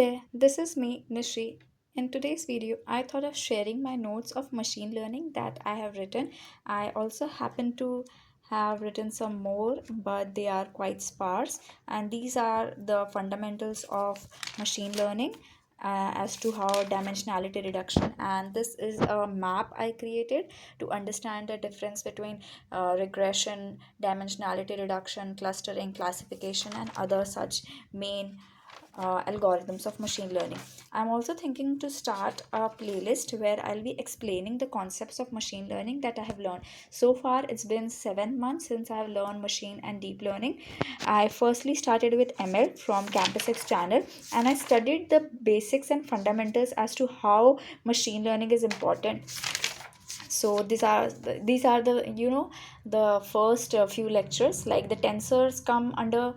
there, this is me, Nishi. In today's video, I thought of sharing my notes of machine learning that I have written. I also happen to have written some more, but they are quite sparse. And these are the fundamentals of machine learning as to how dimensionality reduction. And this is a map I created to understand the difference between regression, dimensionality reduction, clustering, classification, and other such main algorithms of machine learning. I'm also thinking to start a playlist where I'll be explaining the concepts of machine learning that I have learned. So far, it's been 7 months since I have learned machine and deep learning. I firstly started with ML from CampusX channel, and I studied the basics and fundamentals as to how machine learning is important. So these are the the first few lectures. Like the tensors come under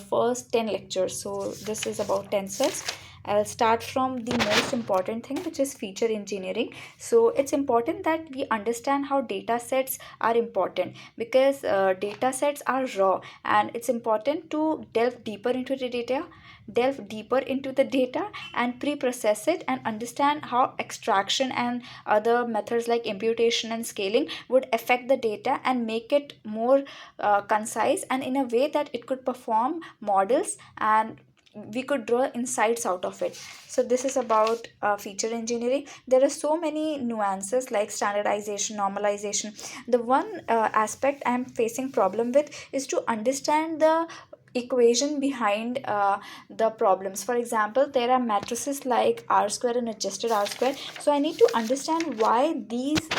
first 10 lectures, so this is about tensors. I'll start from the most important thing, which is feature engineering. So it's important that we understand how data sets are important, because data sets are raw, and it's important to delve deeper into the data and pre-process it and understand how extraction and other methods like imputation and scaling would affect the data and make it more concise, and in a way that it could perform models and we could draw insights out of it. So this is about feature engineering. There are so many nuances like standardization, normalization. The one aspect I'm facing problem with is to understand the equation behind the problems. For example, there are matrices like r square and adjusted r square, so I need to understand why these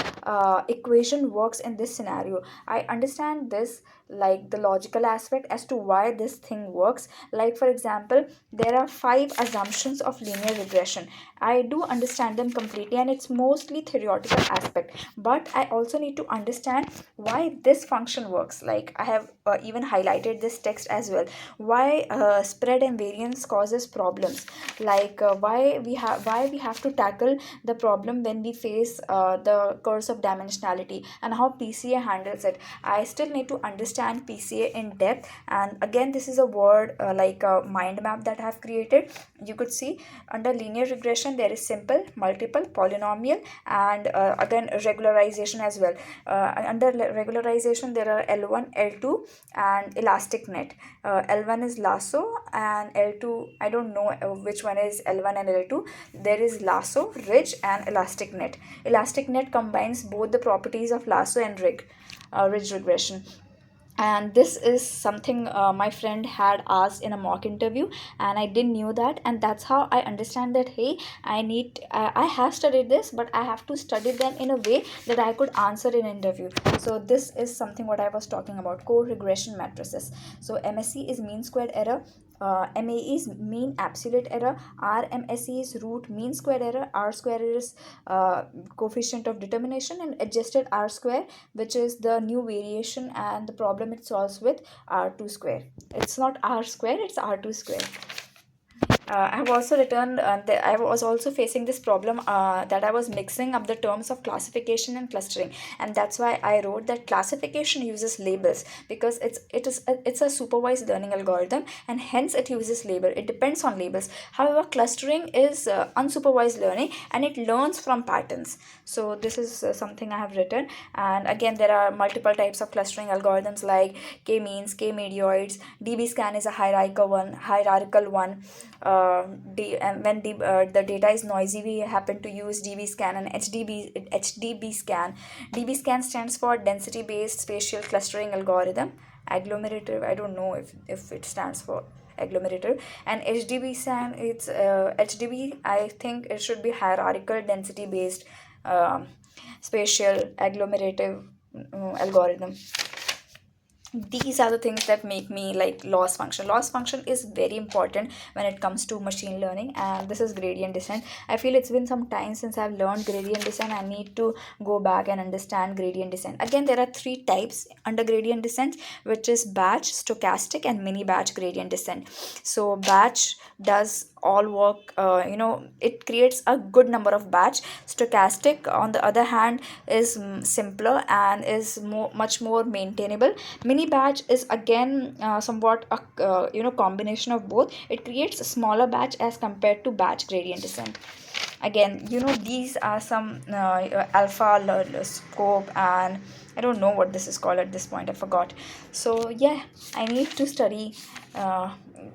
equation works in this scenario. I understand this, like the logical aspect as to why this thing works. Like for example, there are 5 assumptions of linear regression. I do understand them completely, and it's mostly theoretical aspect, but I also need to understand why this function works. Like I have even highlighted this text as well. Why spread and variance causes problems. Like why we have to tackle the problem when we face the curse of dimensionality, and how PCA handles it. I still need to understand PCA in depth. And again, this is a word like a mind map that I have created. You could see under linear regression there is simple, multiple, polynomial, and again regularization as well. Under regularization there are L1, L2, and elastic net. L1 is lasso, and L2, I don't know which one is L1 and L2. There is lasso, ridge, and elastic net. Elastic net combines both the properties of lasso and ridge regression. And this is something my friend had asked in a mock interview, and I didn't knew that, and that's how I understand that, hey, I have studied this, but I have to study them in a way that I could answer in interview. So this is something what I was talking about, core regression matrices. So MSE is mean squared error, MAE is mean absolute error, RMSE is root mean squared error, R square is coefficient of determination, and adjusted R square, which is the new variation and the problem it solves with, R2 square. It's not R square, it's R2 square. I have also written I was also facing this problem that I was mixing up the terms of classification and clustering, and that's why I wrote that classification uses labels, because it's a supervised learning algorithm, and hence it uses label. It depends on labels. However, clustering is unsupervised learning, and it learns from patterns. So this is something I have written. And again, there are multiple types of clustering algorithms like k-means, k-medioids. DB-scan is a hierarchical one. And when the data is noisy, we happen to use DB-scan and HDB-scan. DB-scan stands for density based spatial clustering algorithm. Agglomerative, I don't know if it stands for agglomerative. And HDB-scan, it's HDB, I think it should be hierarchical density based spatial agglomerative algorithm. These are the things that make me like loss function is very important when it comes to machine learning. And this is gradient descent. I feel it's been some time since I've learned gradient descent. I need to go back and understand gradient descent. Again, there are 3 types under gradient descent, which is batch, stochastic, and mini batch gradient descent. So batch does all work, it creates a good number of batch. Stochastic, on the other hand, is simpler and is much more maintainable. Mini Semi batch is again somewhat a combination of both. It creates a smaller batch as compared to batch gradient descent. Again, these are some alpha scope, and I don't know what this is called at this point, I forgot. So yeah, I need to study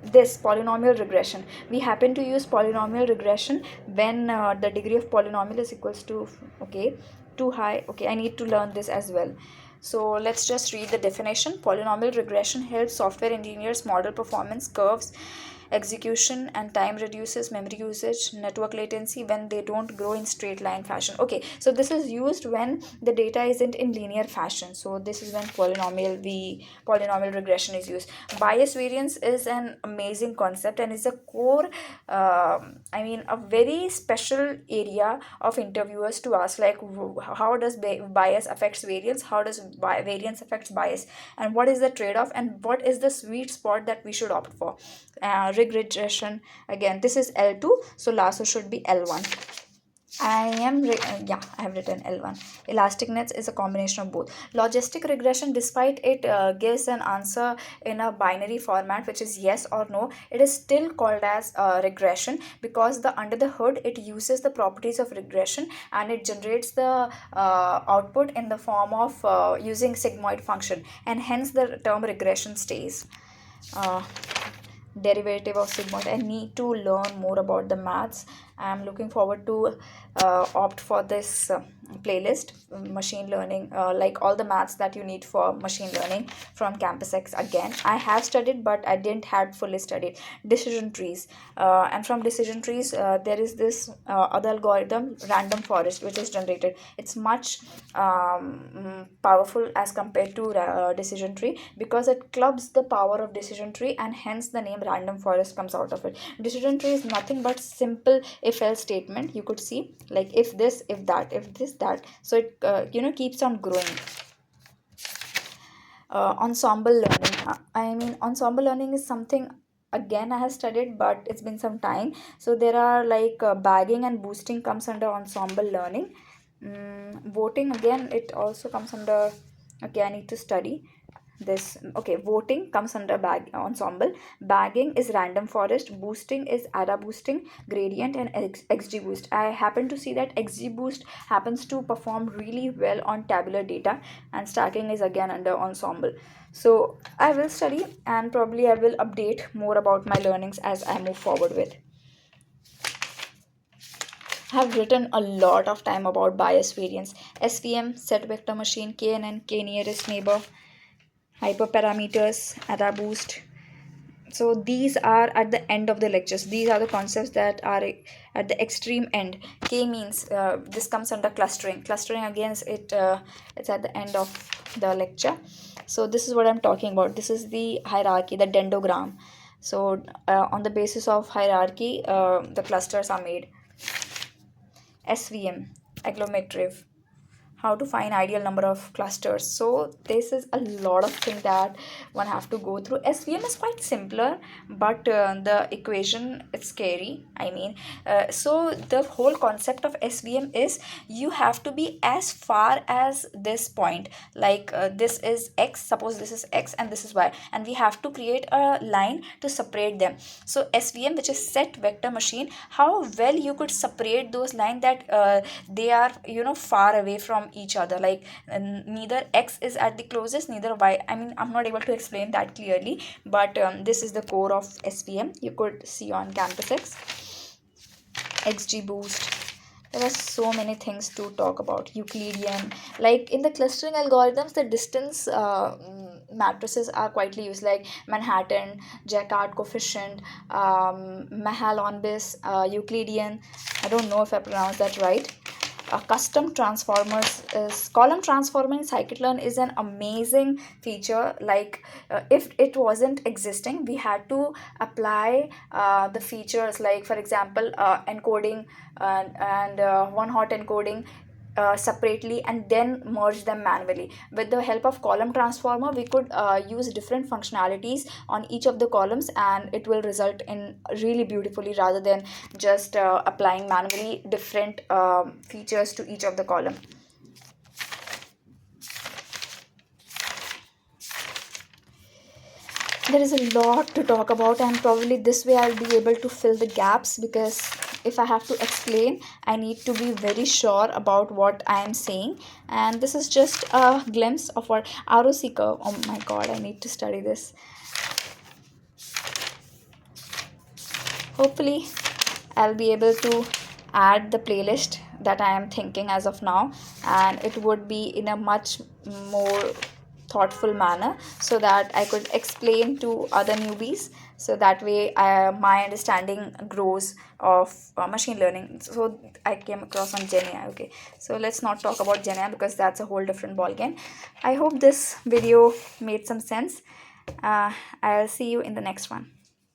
this polynomial regression. We happen to use polynomial regression when the degree of polynomial is equals to, okay, too high. Okay, I need to learn this as well. So let's just read the definition. Polynomial regression helps software engineers model performance curves, execution and time, reduces memory usage, network latency when they don't grow in straight line fashion. Okay, so this is used when the data isn't in linear fashion. So this is when polynomial regression is used. Bias variance is an amazing concept and is a core a very special area of interviewers to ask, like, how does bias affects variance, how does variance affects bias, and what is the trade-off, and what is the sweet spot that we should opt for. Regression, again, this is L2, so lasso should be L1. I have written L1. Elastic nets is a combination of both. Logistic regression, despite it gives an answer in a binary format, which is yes or no, it is still called as regression, because under the hood it uses the properties of regression, and it generates the output in the form of using sigmoid function, and hence the term regression stays. Derivative of sigmoid. I need to learn more about the maths. I'm looking forward to opt for this playlist, machine learning, like all the maths that you need for machine learning from CampusX. Again, I have studied, but I didn't had fully studied decision trees, and from decision trees there is this other algorithm, random forest, which is generated. It's much powerful as compared to decision tree, because it clubs the power of decision tree, and hence the name random forest comes out of it. Decision tree is nothing but simple if else statement. You could see, like, if this, if that, if this, that. So it keeps on growing. Ensemble learning, ensemble learning is something, again, I have studied, but it's been some time. So there are like bagging and boosting comes under ensemble learning. Voting, again, it also comes under, okay, I need to study this. Okay, voting comes under ensemble. Bagging is random forest. Boosting is ADA boosting, gradient, and XG boost. I happen to see that XG boost happens to perform really well on tabular data, and stacking is again under ensemble. So I will study, and probably I will update more about my learnings as I move forward with. I have written a lot of time about bias variance, SVM, set vector machine, KNN, K nearest neighbor, hyperparameters, ADA boost. So these are at the end of the lectures. These are the concepts that are at the extreme end. K means this comes under clustering. Clustering, again, it's at the end of the lecture. So this is what I'm talking about. This is the hierarchy, the dendrogram. So on the basis of hierarchy, the clusters are made. SVM, agglomerate, how to find ideal number of clusters. So this is a lot of things that one have to go through. SVM is quite simpler, but the equation is scary. So the whole concept of SVM is you have to be as far as this point, like this is X, suppose this is X and this is Y, and we have to create a line to separate them. So SVM, which is set vector machine, how well you could separate those lines that they are far away from each other, like neither X is at the closest, neither Y. I'm not able to explain that clearly, but this is the core of SVM. You could see on CampusX. XG boost, there are so many things to talk about. Euclidean, like in the clustering algorithms, the distance matrices are quietly used, like Manhattan, Jacquard coefficient, Mahalanobis, Euclidean. I don't know if I pronounced that right. Custom transformers is column transformer in scikit-learn is an amazing feature. Like if it wasn't existing, we had to apply the features, like for example encoding and one hot encoding separately, and then merge them manually. With the help of column transformer, we could use different functionalities on each of the columns, and it will result in really beautifully, rather than just applying manually different features to each of the column. There is a lot to talk about, and probably this way I'll be able to fill the gaps, because if I have to explain, I need to be very sure about what I am saying. And this is just a glimpse of what ROC curve. Oh my god, I need to study this. Hopefully I'll be able to add the playlist that I am thinking as of now, and it would be in a much more thoughtful manner, so that I could explain to other newbies, so that way my understanding grows of machine learning. So I came across on Gen AI. Okay, so let's not talk about Gen AI, because that's a whole different ballgame. I hope this video made some sense. I'll see you in the next one.